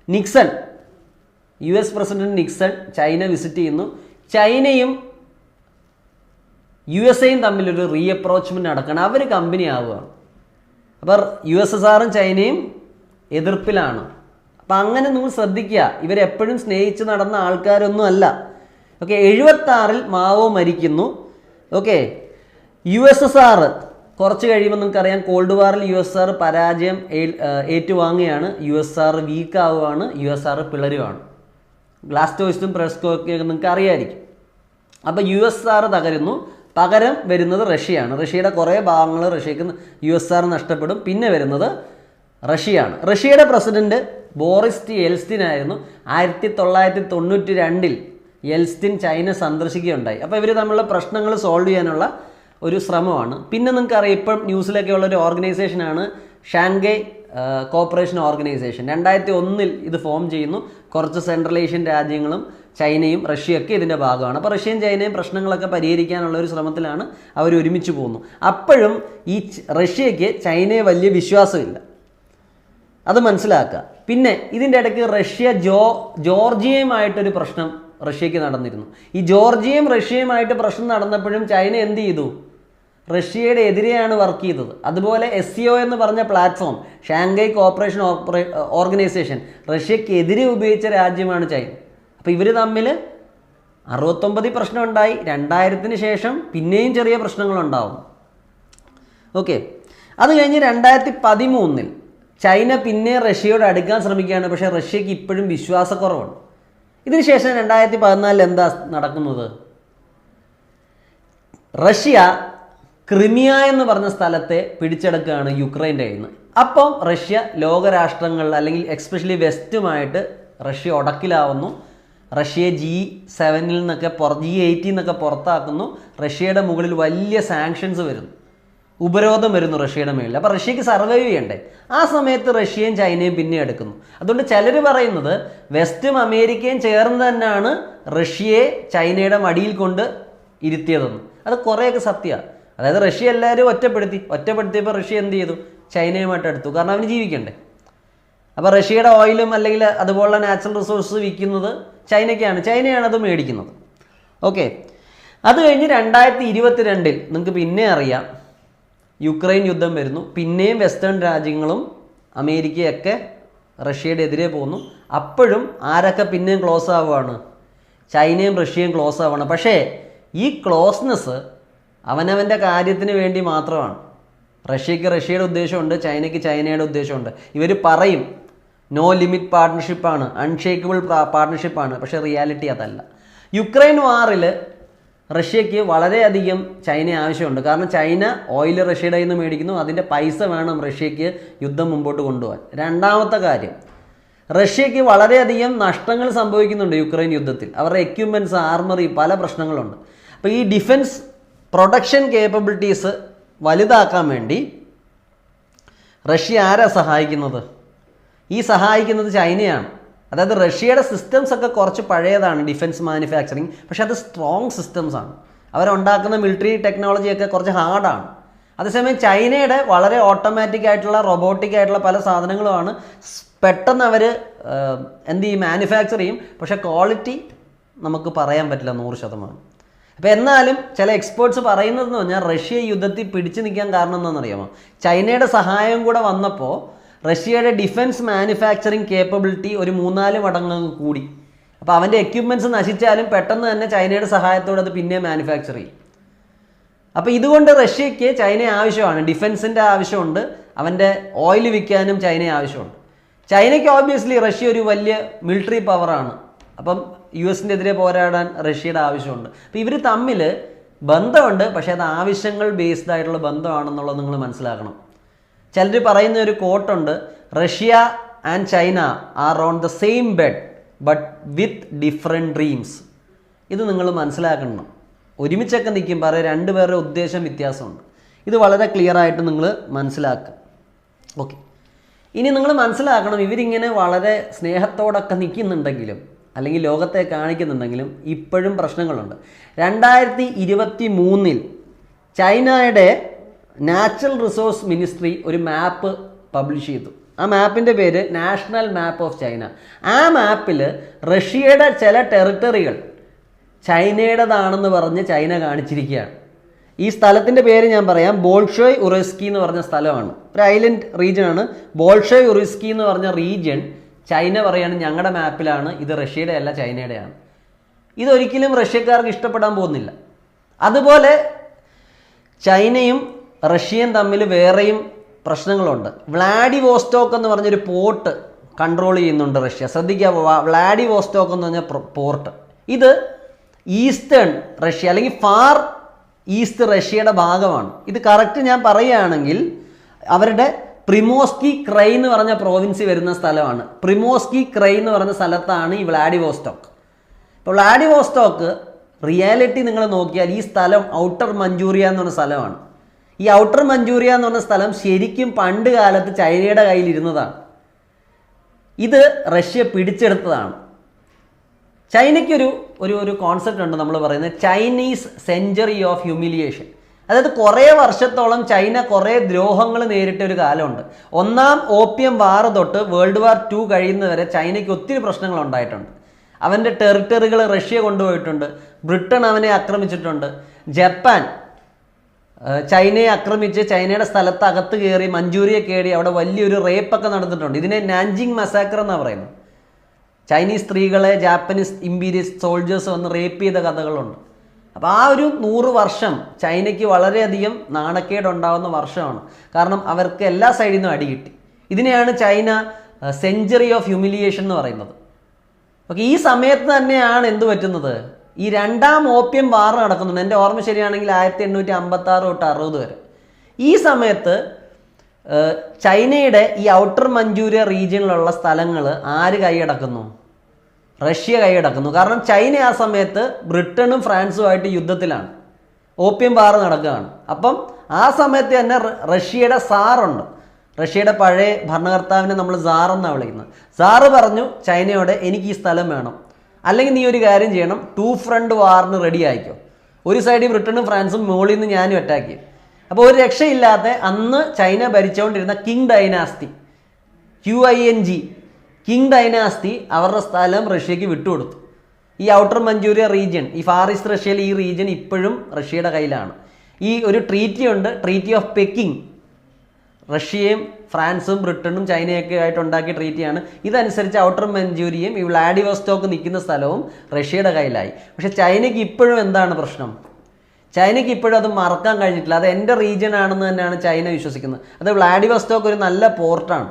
Nixon, US president Nixon China visit ചെയ്യുന്നു. ചൈനയും USAയും തമ്മിലൊരു റീഅപ്രോച്ച്മെൻറ്റ് നടക്കണം. അവർ കമ്പനി ആവുകയാണ്. അപ്പോൾ USSRും ചൈനയും എതിർപ്പിലാണ്. അപ്പം അങ്ങനെ നിങ്ങൾ ശ്രദ്ധിക്കുക, ഇവരെപ്പോഴും സ്നേഹിച്ച് നടന്ന ആൾക്കാരൊന്നും അല്ല. ഓക്കെ, 76 മാവോ മരിക്കുന്നു. ഓക്കെ, USSR കുറച്ച് കഴിയുമ്പോൾ നിങ്ങൾക്കറിയാം കോൾഡ് വാറിൽ USSR പരാജയം ഏറ്റുവാങ്ങുകയാണ്. USSR വീക്കാവുകയാണ്, USSR പിളരുകയാണ്. ഗ്ലാസ്റ്റോയിസ്റ്റും പ്രെസ്കോയൊക്കെ നിങ്ങൾക്ക് അറിയായിരിക്കും. അപ്പോൾ USSR തകരുന്നു. പകരം വരുന്നത് റഷ്യയാണ്. റഷ്യയുടെ കുറേ ഭാഗങ്ങൾ റഷ്യക്ക് USSR നഷ്ടപ്പെടും. പിന്നെ വരുന്നത് റഷ്യയാണ്. റഷ്യയുടെ പ്രസിഡന്റ് ബോറിസ് യെൽസ്റ്റിൻ ആയിരുന്നു. 1992 യെൽസ്റ്റിൻ ചൈന സന്ദർശിക്കുകയുണ്ടായി. അപ്പോൾ ഇവർ തമ്മിലുള്ള പ്രശ്നങ്ങൾ സോൾവ് ചെയ്യാനുള്ള ഒരു ശ്രമമാണ്. പിന്നെ നിങ്ങൾക്കറിയാം ഇപ്പം ന്യൂസിലൊക്കെ ഉള്ളൊരു ഓർഗനൈസേഷനാണ് ഷാങ്ഹൈ കോപ്പറേഷൻ ഓർഗനൈസേഷൻ. 2001 ഇത് ഫോം ചെയ്യുന്നു. കുറച്ച് സെൻട്രൽ ഏഷ്യൻ രാജ്യങ്ങളും ചൈനയും റഷ്യയൊക്കെ ഇതിൻ്റെ ഭാഗമാണ്. അപ്പോൾ റഷ്യയും ചൈനയും പ്രശ്നങ്ങളൊക്കെ പരിഹരിക്കാനുള്ള ഒരു ശ്രമത്തിലാണ് അവർ ഒരുമിച്ച് പോകുന്നു. അപ്പോഴും ഈ റഷ്യയ്ക്ക് ചൈനയെ വലിയ വിശ്വാസമില്ല, അത് മനസ്സിലാക്കുക. പിന്നെ ഇതിൻ്റെ ഇടയ്ക്ക് റഷ്യ ജോർജിയയുമായിട്ടൊരു പ്രശ്നം റഷ്യയ്ക്ക് നടന്നിരുന്നു. ഈ ജോർജിയയും റഷ്യയുമായിട്ട് പ്രശ്നം നടന്നപ്പോഴും ചൈന എന്ത് ചെയ്തു? റഷ്യയുടെ എതിരെയാണ് വർക്ക് ചെയ്തത്. അതുപോലെ SCO എന്ന് പറഞ്ഞ പ്ലാറ്റ്ഫോം, ഷാങ്ഹൈ കോപ്പറേഷൻ ഓർഗനൈസേഷൻ, റഷ്യക്കെതിരെ ഉപയോഗിച്ച രാജ്യമാണ് ചൈന. അപ്പോൾ ഇവർ തമ്മിൽ 69 പ്രശ്നം ഉണ്ടായി. 2000-ന് ശേഷം പിന്നെയും ചെറിയ പ്രശ്നങ്ങളുണ്ടാവും. ഓക്കെ, അത് കഴിഞ്ഞ് 2013 ചൈന പിന്നെ റഷ്യയോട് അടുക്കാൻ ശ്രമിക്കുകയാണ്. പക്ഷേ റഷ്യക്ക് ഇപ്പോഴും വിശ്വാസക്കുറവാണ്. ഇതിനുശേഷം 2014 എന്താ നടക്കുന്നത്? റഷ്യ ക്രിമിയ എന്ന് പറഞ്ഞ സ്ഥലത്തെ പിടിച്ചെടുക്കുകയാണ് യുക്രൈൻ്റെ കയ്യിൽ നിന്ന്. അപ്പം റഷ്യ ലോകരാഷ്ട്രങ്ങൾ അല്ലെങ്കിൽ എക്സ്പെഷ്യലി വെസ്റ്റുമായിട്ട് റഷ്യ ഉടക്കിലാവുന്നു. റഷ്യയെ G7 നിന്നൊക്കെ G8 നിന്നൊക്കെ പുറത്താക്കുന്നു. റഷ്യയുടെ മുകളിൽ വലിയ സാങ്ഷൻസ് വരുന്നു, ഉപരോധം വരുന്നു റഷ്യയുടെ മേളിൽ. അപ്പോൾ റഷ്യക്ക് സർവൈവ് ചെയ്യണ്ടേ? ആ സമയത്ത് റഷ്യയും ചൈനയും പിന്നെ എടുക്കുന്നു. അതുകൊണ്ട് ചിലർ പറയുന്നത് വെസ്റ്റും അമേരിക്കയും ചേർന്ന് തന്നെയാണ് റഷ്യയെ ചൈനയുടെ മടിയിൽ കൊണ്ട് ഇരുത്തിയതെന്ന്. അത് കുറേയൊക്കെ സത്യമാണ്. അതായത് റഷ്യ എല്ലാവരും ഒറ്റപ്പെടുത്തിയപ്പോൾ റഷ്യ എന്ത് ചെയ്തു? ചൈനയുമായിട്ട് എടുത്തു. കാരണം അവന് ജീവിക്കണ്ടേ. അപ്പോൾ റഷ്യയുടെ ഓയിലും അല്ലെങ്കിൽ അതുപോലുള്ള നാച്ചുറൽ റിസോഴ്സ് വിൽക്കുന്നത് ചൈനയാണ് അത് മേടിക്കുന്നത്. ഓക്കെ, അത് കഴിഞ്ഞ് 2022 നിങ്ങൾക്ക് പിന്നെ അറിയാം യുക്രൈൻ യുദ്ധം വരുന്നു. പിന്നെയും വെസ്റ്റേൺ രാജ്യങ്ങളും അമേരിക്കയൊക്കെ റഷ്യയുടെ എതിരെ പോകുന്നു. അപ്പോഴും ആരൊക്കെ പിന്നെയും ക്ലോസ് ആവുകയാണ്? ചൈനയും റഷ്യയും ക്ലോസ് ആവുകയാണ്. പക്ഷേ ഈ ക്ലോസ്നെസ് അവനവൻ്റെ കാര്യത്തിന് വേണ്ടി മാത്രമാണ്. റഷ്യക്ക് റഷ്യയുടെ ഉദ്ദേശമുണ്ട്, ചൈനയ്ക്ക് ചൈനയുടെ ഉദ്ദേശമുണ്ട്. ഇവർ പറയും നോ ലിമിറ്റ് പാർട്ട്ണർഷിപ്പാണ്, അൺഷേക്കബിൾ പാർട്ട്ണർഷിപ്പാണ്. പക്ഷേ റിയാലിറ്റി അതല്ല. യുക്രൈൻ വാറിൽ റഷ്യക്ക് വളരെയധികം ചൈന ആവശ്യമുണ്ട്. കാരണം ചൈന ഓയിൽ റഷ്യയുടെ കയ്യിൽ നിന്ന് മേടിക്കുന്നു. അതിൻ്റെ പൈസ വേണം റഷ്യക്ക് യുദ്ധം മുമ്പോട്ട് കൊണ്ടുപോകാൻ. രണ്ടാമത്തെ കാര്യം, റഷ്യക്ക് വളരെയധികം നഷ്ടങ്ങൾ സംഭവിക്കുന്നുണ്ട് യുക്രൈൻ യുദ്ധത്തിൽ. അവരുടെ എക്യുപ്മെൻറ്റ്സ്, ആർമറി, പല പ്രശ്നങ്ങളുണ്ട്. അപ്പോൾ ഈ ഡിഫൻസ് പ്രൊഡക്ഷൻ കേപ്പബിലിറ്റീസ് വലുതാക്കാൻ വേണ്ടി റഷ്യ ആരാ സഹായിക്കുന്നത്? ഈ സഹായിക്കുന്നത് ചൈനയാണ്. അതായത് റഷ്യയുടെ സിസ്റ്റംസ് ഒക്കെ കുറച്ച് പഴയതാണ്, ഡിഫൻസ് മാനുഫാക്ചറിങ്. പക്ഷെ അത് സ്ട്രോങ് സിസ്റ്റംസ് ആണ്. അവരുണ്ടാക്കുന്ന മിലിറ്ററി ടെക്നോളജിയൊക്കെ കുറച്ച് ഹാർഡാണ്. അതേസമയം ചൈനയുടെ വളരെ ഓട്ടോമാറ്റിക് ആയിട്ടുള്ള റോബോട്ടിക് ആയിട്ടുള്ള പല സാധനങ്ങളുമാണ്. പെട്ടെന്ന് അവർ മാനുഫാക്ചർ ചെയ്യും. പക്ഷേ ക്വാളിറ്റി നമുക്ക് പറയാൻ പറ്റില്ല 100%. അപ്പോൾ എന്നാലും ചില എക്സ്പേർട്സ് പറയുന്നതെന്ന് പറഞ്ഞാൽ റഷ്യ യുദ്ധത്തിൽ പിടിച്ചു നിൽക്കാൻ കാരണം എന്താണെന്നറിയാമോ? ചൈനയുടെ സഹായം കൂടെ വന്നപ്പോൾ റഷ്യയുടെ ഡിഫൻസ് മാനുഫാക്ചറിങ് കേപ്പബിലിറ്റി ഒരു 3-4 മടങ്ങ് കൂടി. അപ്പോൾ അവൻ്റെ എക്യുപ്മെൻറ്റ്സ് നശിച്ചാലും പെട്ടെന്ന് തന്നെ ചൈനയുടെ സഹായത്തോടെ അത് പിന്നെ മാനുഫാക്ചർ ചെയ്യും. അപ്പോൾ ഇതുകൊണ്ട് റഷ്യയ്ക്ക് ചൈന ആവശ്യമാണ്, ഡിഫൻസിൻ്റെ ആവശ്യമുണ്ട്, അവൻ്റെ ഓയിൽ വിൽക്കാനും ചൈന ആവശ്യമുണ്ട്. ചൈനയ്ക്ക് ഓബ്വിയസ്ലി റഷ്യ ഒരു വലിയ മിലിറ്ററി പവറാണ്. അപ്പം US-ൻ്റെ എതിരെ പോരാടാൻ റഷ്യയുടെ ആവശ്യമുണ്ട്. അപ്പോൾ ഇവർ തമ്മിൽ ബന്ധമുണ്ട്, പക്ഷേ അത് ആവശ്യങ്ങൾ ബേസ്ഡ് ആയിട്ടുള്ള ബന്ധമാണെന്നുള്ളത് നിങ്ങൾ മനസ്സിലാക്കണം. ചിലർ പറയുന്ന ഒരു കോട്ടുണ്ട്, Russia and China are on the same bed but with different dreams. ഇത് നിങ്ങൾ മനസ്സിലാക്കണം. ഒരുമിച്ചൊക്കെ നിൽക്കും, പറയാം രണ്ടുപേരുടെ ഉദ്ദേശം വ്യത്യാസമുണ്ട്. ഇത് വളരെ ക്ലിയർ ആയിട്ട് നിങ്ങൾ മനസ്സിലാക്കുക. ഓക്കെ, ഇനി നിങ്ങൾ മനസ്സിലാക്കണം, ഇവരിങ്ങനെ വളരെ സ്നേഹത്തോടൊക്കെ നിൽക്കുന്നുണ്ടെങ്കിലും അല്ലെങ്കിൽ ലോകത്തെ കാണിക്കുന്നുണ്ടെങ്കിലും ഇപ്പോഴും പ്രശ്നങ്ങളുണ്ട്. 2023 ചൈനയുടെ നാച്ചുറൽ റിസോഴ്സ് മിനിസ്ട്രി ഒരു മാപ്പ് പബ്ലിഷ് ചെയ്തു. ആ മാപ്പിൻ്റെ പേര് നാഷണൽ മാപ്പ് ഓഫ് ചൈന. ആ മാപ്പിൽ റഷ്യയുടെ ചില ടെറിട്ടറികൾ ചൈനയുടേതാണെന്ന് പറഞ്ഞ് ചൈന കാണിച്ചിരിക്കുകയാണ്. ഈ സ്ഥലത്തിൻ്റെ പേര് ഞാൻ പറയാം, ബോൾഷോയ് ഉറിസ്കി എന്ന് പറഞ്ഞ സ്ഥലമാണ്. ഒരു ഐലൻഡ് റീജിയനാണ്. ബോൾഷോയ് ഉറിസ്കി എന്ന് പറഞ്ഞ റീജിയൻ ചൈന പറയാണ് ഞങ്ങളുടെ മാപ്പിലാണ്, ഇത് റഷ്യയുടെ അല്ല ചൈനയുടെയാണ്. ഇതൊരിക്കലും റഷ്യക്കാർക്ക് ഇഷ്ടപ്പെടാൻ പോകുന്നില്ല. അതുപോലെ ചൈനയും റഷ്യയും തമ്മിൽ വേറെയും പ്രശ്നങ്ങളുണ്ട്. വ്ളാഡിവോസ്റ്റോക്ക് എന്ന് പറഞ്ഞൊരു പോർട്ട് കൺട്രോൾ ചെയ്യുന്നുണ്ട് റഷ്യ. ശ്രദ്ധിക്കുക, വ്ളാഡിവോസ്റ്റോക്ക് എന്ന് പറഞ്ഞ പോർട്ട് ഇത് ഈസ്റ്റേൺ റഷ്യ അല്ലെങ്കിൽ ഫാർ ഈസ്റ്റ് റഷ്യയുടെ ഭാഗമാണ്. ഇത് കറക്റ്റ് ഞാൻ പറയുകയാണെങ്കിൽ അവരുടെ പ്രിമോസ്കി ക്രൈ എന്ന് പറഞ്ഞ പ്രോവിൻസി വരുന്ന സ്ഥലമാണ്. പ്രിമോസ്കി ക്രൈ എന്ന് പറഞ്ഞ സ്ഥലത്താണ് ഈ വ്ളാഡിവോസ്റ്റോക്ക്. ഇപ്പോൾ വ്ളാഡിവോസ്റ്റോക്ക് റിയാലിറ്റി നിങ്ങൾ നോക്കിയാൽ ഈ സ്ഥലം ഔട്ടർ മഞ്ചൂറിയ എന്ന് പറഞ്ഞ സ്ഥലമാണ്. ഈ ഔട്ടർ മഞ്ചൂറിയ എന്ന് പറഞ്ഞ സ്ഥലം ശരിക്കും പണ്ട് കാലത്ത് ചൈനയുടെ കയ്യിലിരുന്നതാണ്. ഇത് റഷ്യ പിടിച്ചെടുത്തതാണ്. ചൈനയ്ക്കൊരു ഒരു കോൺസെപ്റ്റ് ഉണ്ട്, നമ്മൾ പറയുന്നത് ചൈനീസ് സെഞ്ചുറി ഓഫ് ഹ്യൂമിലിയേഷൻ. അതായത് കുറേ വർഷത്തോളം ചൈന കുറേ ദ്രോഹങ്ങൾ നേരിട്ട ഒരു കാലമുണ്ട്. ഒന്നാം ഓപ്പിയം വാർ തൊട്ട് വേൾഡ് വാർ 2 കഴിയുന്നവരെ ചൈനയ്ക്ക് ഒത്തിരി പ്രശ്നങ്ങൾ ഉണ്ടായിട്ടുണ്ട്. അവൻ്റെ ടെറിട്ടറികൾ റഷ്യ കൊണ്ടുപോയിട്ടുണ്ട്, ബ്രിട്ടൻ അവനെ ആക്രമിച്ചിട്ടുണ്ട്, ജപ്പാൻ ചൈനയെ ആക്രമിച്ച് ചൈനയുടെ സ്ഥലത്ത് അകത്ത് കയറി മഞ്ചൂരിയ കയറി അവിടെ വലിയൊരു റേപ്പൊക്കെ നടന്നിട്ടുണ്ട്. ഇതിനെ നാൻജിങ് മസാക്കർ എന്നാണ് പറയുന്നത്. ചൈനീസ് സ്ത്രീകളെ ജാപ്പനീസ് ഇമ്പീരിയലിസ്റ്റ് സോൾജേഴ്സ് വന്ന് റേപ്പ് ചെയ്ത കഥകളുണ്ട്. അപ്പോൾ ആ ഒരു 100 വർഷം ചൈനയ്ക്ക് വളരെയധികം നാണക്കേടുണ്ടാകുന്ന വർഷമാണ്. കാരണം അവർക്ക് എല്ലാ സൈഡിൽ നിന്നും അടി കിട്ടി. ഇതിനെയാണ് ചൈന സെഞ്ചുറി ഓഫ് ഹ്യൂമിലിയേഷൻ എന്ന് പറയുന്നത്. ഓക്കെ, ഈ സമയത്ത് തന്നെയാണ് എന്ത് പറ്റുന്നത്, ഈ രണ്ടാം ഓപ്പിയം വാർ നടക്കുന്നുണ്ട്. എൻ്റെ ഓർമ്മ ശരിയാണെങ്കിൽ 1856 തൊട്ട് 60 വരെ. ഈ സമയത്ത് ചൈനയുടെ ഈ ഔട്ടർ മഞ്ചൂരിയ റീജിയനിലുള്ള സ്ഥലങ്ങൾ ആര് കൈയടക്കുന്നു? റഷ്യ കൈയടക്കുന്നു. കാരണം ചൈന ആ സമയത്ത് ബ്രിട്ടനും ഫ്രാൻസുമായിട്ട് യുദ്ധത്തിലാണ്, ഓപ്പിയം വാർ നടക്കുകയാണ്. അപ്പം ആ സമയത്ത് തന്നെ റഷ്യയുടെ സാറുണ്ട്, റഷ്യയുടെ പഴയ ഭരണകർത്താവിനെ നമ്മൾ സാർ എന്നാണ് വിളിക്കുന്നത്. സാറ് പറഞ്ഞു ചൈനയോട്, എനിക്ക് ഈ സ്ഥലം വേണം, അല്ലെങ്കിൽ നീ ഒരു കാര്യം ചെയ്യണം, 2 ഫ്രണ്ട് വാറിന് റെഡി ആയിക്കോ. ഒരു സൈഡിൽ ബ്രിട്ടനും ഫ്രാൻസും മുകളിൽ നിന്ന് ഞാനും അറ്റാക്ക് ചെയ്യും. അപ്പോൾ ഒരു രക്ഷയില്ലാതെ അന്ന് ചൈന ഭരിച്ചുകൊണ്ടിരുന്ന king dynasty, QING, king dynasty അവരുടെ സ്ഥലം റഷ്യക്ക് വിട്ടുകൊടുത്തു. ഈ ഔട്ടർ മഞ്ചൂരിയ റീജിയൻ, ഈ ഫാർ ഈസ്റ്റ് റഷ്യയിലെ ഈ റീജിയൻ ഇപ്പോഴും റഷ്യയുടെ കയ്യിലാണ്. ഈ ഒരു ട്രീറ്റി ഉണ്ട്, ട്രീറ്റി ഓഫ് പെക്കിംഗ്. റഷ്യയും ഫ്രാൻസും ബ്രിട്ടനും ചൈനയൊക്കെ ആയിട്ട് ഉണ്ടാക്കിയ ട്രീറ്റിയാണ്. ഇതനുസരിച്ച് ഔട്ടർ മഞ്ചൂരിയയും ഈ വ്ളാഡിവോസ്റ്റോക്ക് നിൽക്കുന്ന സ്ഥലവും റഷ്യയുടെ കയ്യിലായി. പക്ഷേ ചൈനയ്ക്ക് ഇപ്പോഴും എന്താണ് പ്രശ്നം? ചൈനയ്ക്ക് ഇപ്പോഴും അത് മറക്കാൻ കഴിഞ്ഞിട്ടില്ല. അത് എൻ്റെ റീജിയൻ ആണെന്ന് തന്നെയാണ് ചൈന വിശ്വസിക്കുന്നത്. അത് വ്ളാഡിവോസ്റ്റോക്ക് ഒരു നല്ല പോർട്ടാണ്.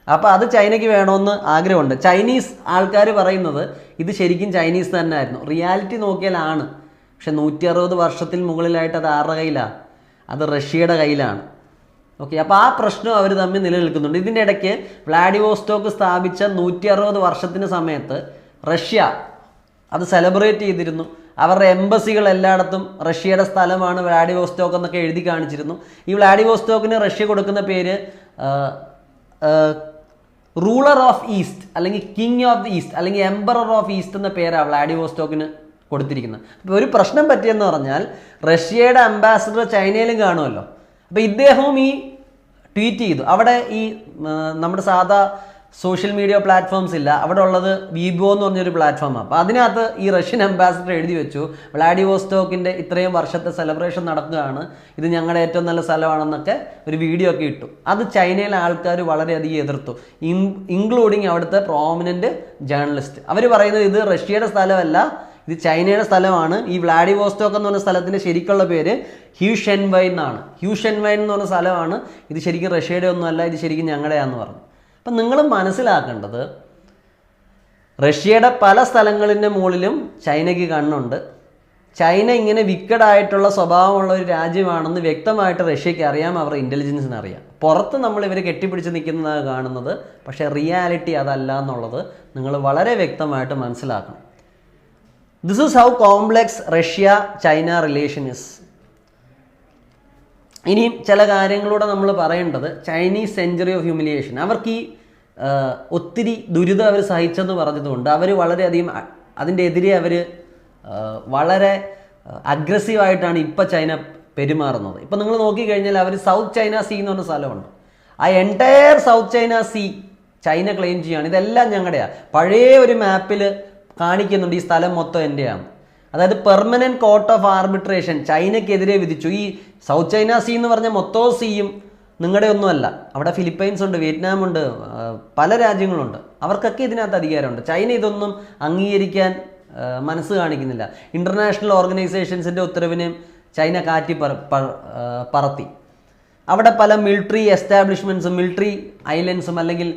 അപ്പോൾ അത് ചൈനയ്ക്ക് വേണമെന്ന് ആഗ്രഹമുണ്ട്. ചൈനീസ് ആൾക്കാർ പറയുന്നത് ഇത് ശരിക്കും ചൈനീസ് തന്നെ ആയിരുന്നു. റിയാലിറ്റി നോക്കിയാലാണ്. പക്ഷെ 160 വർഷത്തിൽ മുകളിലായിട്ട് അത് ആരുടെ കയ്യിലാണ്? അത് റഷ്യയുടെ കയ്യിലാണ്. ഓക്കെ, അപ്പോൾ ആ പ്രശ്നം അവർ തമ്മിൽ നിലനിൽക്കുന്നുണ്ട്. ഇതിൻ്റെ ഇടയ്ക്ക് വ്ളാഡിവോസ്റ്റോക്ക് സ്ഥാപിച്ച 160 വർഷത്തിന് സമയത്ത് റഷ്യ അത് സെലിബ്രേറ്റ് ചെയ്തിരുന്നു. അവരുടെ എംബസികൾ എല്ലായിടത്തും റഷ്യയുടെ സ്ഥലമാണ് വ്ളാഡിവോസ്റ്റോക്ക് എന്നൊക്കെ എഴുതി കാണിച്ചിരുന്നു. ഈ വ്ളാഡിവോസ്റ്റോക്കിന് റഷ്യ കൊടുക്കുന്ന പേര് റൂളർ ഓഫ് ഈസ്റ്റ്, അല്ലെങ്കിൽ കിങ് ഓഫ് ദി ഈസ്റ്റ്, അല്ലെങ്കിൽ എംബറർ ഓഫ് ഈസ്റ്റ് എന്ന പേരാണ് വ്ളാഡിവോസ്റ്റോക്കിന് കൊടുത്തിരിക്കുന്നത്. അപ്പോൾ ഒരു പ്രശ്നം പറ്റിയെന്ന് പറഞ്ഞാൽ റഷ്യയുടെ അംബാസഡർ ചൈനയിലും കാണുമല്ലോ. അപ്പോൾ ഇദ്ദേഹവും ഈ ട്വീറ്റ് ചെയ്തു. അവിടെ ഈ നമ്മുടെ സാധാ സോഷ്യൽ മീഡിയ പ്ലാറ്റ്ഫോംസ് ഇല്ല, അവിടെ ഉള്ളത് വീബോ എന്ന് പറഞ്ഞൊരു പ്ലാറ്റ്ഫോമാണ്. അപ്പോൾ അതിനകത്ത് ഈ റഷ്യൻ അംബാസഡർ എഴുതി വെച്ചു, വ്ളാഡിവോസ്റ്റോക്കിൻ്റെ ഇത്രയും വർഷത്തെ സെലിബ്രേഷൻ നടക്കുകയാണ്, ഇത് ഞങ്ങളുടെ ഏറ്റവും നല്ല സ്ഥലമാണെന്നൊക്കെ ഒരു വീഡിയോ ഒക്കെ ഇട്ടു. അത് ചൈനയിലെ ആൾക്കാർ വളരെയധികം എതിർത്തു, ഇൻക്ലൂഡിങ് അവിടുത്തെ പ്രോമിനൻറ്റ് ജേർണലിസ്റ്റ്. അവർ പറയുന്നത് ഇത് റഷ്യയുടെ സ്ഥലമല്ല, ഇത് ചൈനയുടെ സ്ഥലമാണ്. ഈ വ്ളാഡിവോസ്റ്റോക്ക് എന്ന് പറഞ്ഞ സ്ഥലത്തിൻ്റെ ശരിക്കുള്ള പേര് ഹ്യൂഷെൻവൈൻ എന്നാണ്. ഹ്യൂഷെൻവൈൻ എന്ന് പറഞ്ഞ സ്ഥലമാണ്. ഇത് ശരിക്കും റഷ്യയുടെ ഒന്നുമല്ല, ഇത് ശരിക്കും ഞങ്ങളുടെയാണെന്ന് പറഞ്ഞു. അപ്പം നിങ്ങൾ മനസ്സിലാക്കേണ്ടത് റഷ്യയുടെ പല സ്ഥലങ്ങളിൻ്റെ മുകളിലും ചൈനയ്ക്ക് കണ്ണുണ്ട്. ചൈന ഇങ്ങനെ വിക്കഡായിട്ടുള്ള സ്വഭാവമുള്ള ഒരു രാജ്യമാണെന്ന് വ്യക്തമായിട്ട് റഷ്യയ്ക്ക് അറിയാം, അവരുടെ ഇൻ്റലിജൻസിന് അറിയാം. പുറത്ത് നമ്മൾ ഇവർ കെട്ടിപ്പിടിച്ച് നിൽക്കുന്നതാണ് കാണുന്നത്, പക്ഷേ റിയാലിറ്റി അതല്ല എന്നുള്ളത് നിങ്ങൾ വളരെ വ്യക്തമായിട്ട് മനസ്സിലാക്കണം. This is how complex Russia China relation is. ഇനിയും ചില കാര്യങ്ങളൂടെ നമ്മൾ പറയേണ്ടത് ചൈനീസ് സെഞ്ചുറി ഓഫ് ഹ്യൂമിലിയേഷൻ. അവർക്ക് ഈ ഒത്തിരി ദുരിതം അവർ സഹിച്ചെന്ന് പറഞ്ഞതുകൊണ്ട് അവർ വളരെയധികം അതിൻ്റെ എതിരെ അവർ വളരെ അഗ്രസീവായിട്ടാണ് ഇപ്പം ചൈന പെരുമാറുന്നത്. ഇപ്പം നിങ്ങൾ നോക്കിക്കഴിഞ്ഞാൽ അവർ സൗത്ത് ചൈന സീ എന്ന് പറഞ്ഞ സ്ഥലമുണ്ട്. ആ entire south China sea China claim ചെയ്യുകയാണ്, ഇതെല്ലാം ഞങ്ങളുടെയാണ്. പഴയ ഒരു മാപ്പിൽ കാണിക്കുന്നുണ്ട് ഈ സ്ഥലം മൊത്തം എൻ്റെയാണ്. അതായത് പെർമനൻറ്റ് കോർട്ട് ഓഫ് ആർബിട്രേഷൻ ചൈനയ്ക്കെതിരെ വിധിച്ചു. ഈ സൗത്ത് ചൈന സീ എന്ന് പറഞ്ഞ മൊത്തം സീയും നിങ്ങളുടെ ഒന്നുമല്ല. അവിടെ ഫിലിപ്പൈൻസ് ഉണ്ട്, വിയറ്റ്നാം ഉണ്ട്, പല രാജ്യങ്ങളുണ്ട്. അവർക്കൊക്കെ ഇതിനകത്ത് അധികാരമുണ്ട്. ചൈന ഇതൊന്നും അംഗീകരിക്കാൻ മനസ്സ് കാണിക്കുന്നില്ല. ഇൻ്റർനാഷണൽ ഓർഗനൈസേഷൻസിൻ്റെ ഉത്തരവിനെ ചൈന കാറ്റി പറത്തി. അവിടെ പല മിലിറ്ററി എസ്റ്റാബ്ലിഷ്മെൻറ്റ്സും മിലിറ്ററി ഐലൻഡ്സും അല്ലെങ്കിൽ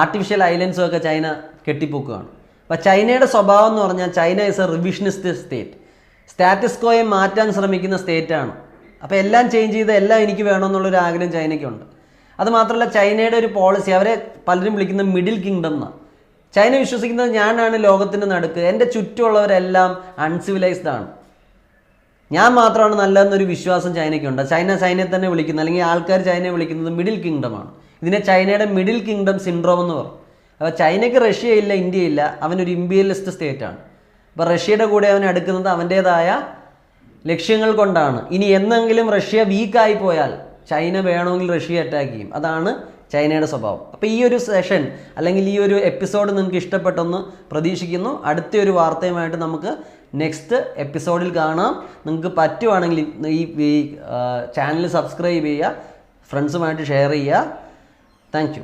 ആർട്ടിഫിഷ്യൽ ഐലൻഡ്സും ഒക്കെ ചൈന കെട്ടിപ്പൊക്കുകയാണ്. അപ്പോൾ ചൈനയുടെ സ്വഭാവം എന്ന് പറഞ്ഞാൽ China is a revisionist state. Status കോയെ മാറ്റാൻ ശ്രമിക്കുന്ന സ്റ്റേറ്റാണ്. അപ്പോൾ എല്ലാം ചേഞ്ച് ചെയ്ത് എല്ലാം എനിക്ക് വേണമെന്നുള്ളൊരു ആഗ്രഹം ചൈനയ്ക്കുണ്ട്. അതുമാത്രമല്ല ചൈനയുടെ ഒരു പോളിസി, അവരെ പലരും വിളിക്കുന്നത് മിഡിൽ കിങ്ഡം എന്നാണ്. ചൈന വിശ്വസിക്കുന്നത് ഞാനാണ് ലോകത്തിൻ്റെ നടുക്ക്, എൻ്റെ ചുറ്റുമുള്ളവരെല്ലാം അൺസിവിലൈസ്ഡ് ആണ്. ഞാൻ മാത്രമാണ് നല്ലതെന്നൊരു വിശ്വാസം ചൈനയ്ക്കുണ്ട്. ചൈനയെ തന്നെ വിളിക്കുന്നത്, അല്ലെങ്കിൽ ആൾക്കാർ ചൈനയെ വിളിക്കുന്നത് മിഡിൽ കിങ്ഡമാണ്. ഇതിനെ ചൈനയുടെ മിഡിൽ കിങ്ഡം സിൻഡ്രോം എന്ന് പറയും. അപ്പോൾ ചൈനയ്ക്ക് റഷ്യ ഇല്ല, ഇന്ത്യ ഇല്ല, അവനൊരു ഇമ്പീരിയലിസ്റ്റ് സ്റ്റേറ്റാണ്. അപ്പോൾ റഷ്യയുടെ കൂടെ അവൻ അടുക്കുന്നത് അവൻ്റേതായ ലക്ഷ്യങ്ങൾ കൊണ്ടാണ്. ഇനി എന്നെങ്കിലും റഷ്യ വീക്കായി പോയാൽ ചൈന വേണമെങ്കിൽ റഷ്യ അറ്റാക്ക് ചെയ്യും. അതാണ് ചൈനയുടെ സ്വഭാവം. അപ്പോൾ ഈ ഒരു സെഷൻ അല്ലെങ്കിൽ ഈ ഒരു എപ്പിസോഡ് നിങ്ങൾക്ക് ഇഷ്ടപ്പെട്ടെന്ന് പ്രതീക്ഷിക്കുന്നു. അടുത്ത ഒരു വാർത്തയുമായിട്ട് നമുക്ക് നെക്സ്റ്റ് എപ്പിസോഡിൽ കാണാം. നിങ്ങൾക്ക് പറ്റുവാണെങ്കിൽ ഈ ചാനൽ സബ്സ്ക്രൈബ് ചെയ്യുക, ഫ്രണ്ട്സുമായിട്ട് ഷെയർ ചെയ്യുക. Thank you.